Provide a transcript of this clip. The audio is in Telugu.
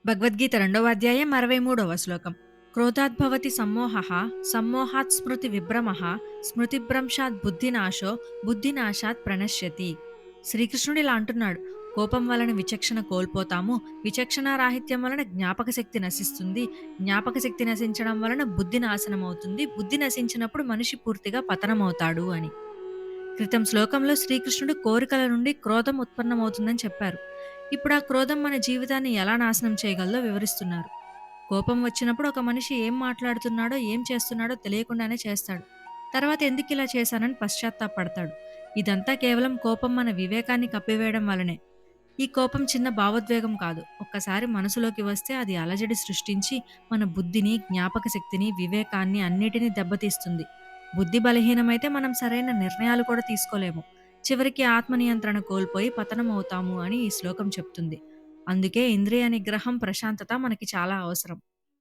భగవద్గీత రెండవ అధ్యాయం 63వ శ్లోకం. క్రోధాద్భవతి సమ్మోహః, సమ్మోహాత్ స్మృతి విభ్రమః, స్మృతిభ్రంశాత్ బుద్ధినాశో, బుద్ధినాశాత్ ప్రణశ్యతి. శ్రీకృష్ణుడు ఇలా అంటున్నాడు. కోపం వలన విచక్షణ కోల్పోతాము, విచక్షణ రాహిత్యం వలన జ్ఞాపక శక్తి నశిస్తుంది, జ్ఞాపక శక్తి నశించడం వలన బుద్ధి నాశనమవుతుంది, బుద్ధి నశించినప్పుడు మనిషి పూర్తిగా పతనమవుతాడు అని. క్రితం శ్లోకంలో శ్రీకృష్ణుడు కోరికల నుండి క్రోధం ఉత్పన్నమవుతుందని చెప్పారు. ఇప్పుడు ఆ క్రోధం మన జీవితాన్ని ఎలా నాశనం చేయగలదో వివరిస్తున్నారు. కోపం వచ్చినప్పుడు ఒక మనిషి ఏం మాట్లాడుతున్నాడో, ఏం చేస్తున్నాడో తెలియకుండానే చేస్తాడు. తర్వాత ఎందుకిలా చేశానని పశ్చాత్తాపడతాడు. ఇదంతా కేవలం కోపం మన వివేకాన్ని కప్పివేయడం వలనే. ఈ కోపం చిన్న భావోద్వేగం కాదు. ఒక్కసారి మనసులోకి వస్తే అది అలజడి సృష్టించి మన బుద్ధిని, జ్ఞాపక శక్తిని, వివేకాన్ని అన్నిటినీ దెబ్బతీస్తుంది. బుద్ధి బలహీనమైతే మనం సరైన నిర్ణయాలు కూడా తీసుకోలేము. చివరికి ఆత్మనియంత్రణ కోల్పోయి పతనం అవుతాము అని ఈ శ్లోకం చెప్తుంది. అందుకే ఇంద్రియ నిగ్రహం, ప్రశాంతత మనకి చాలా అవసరం.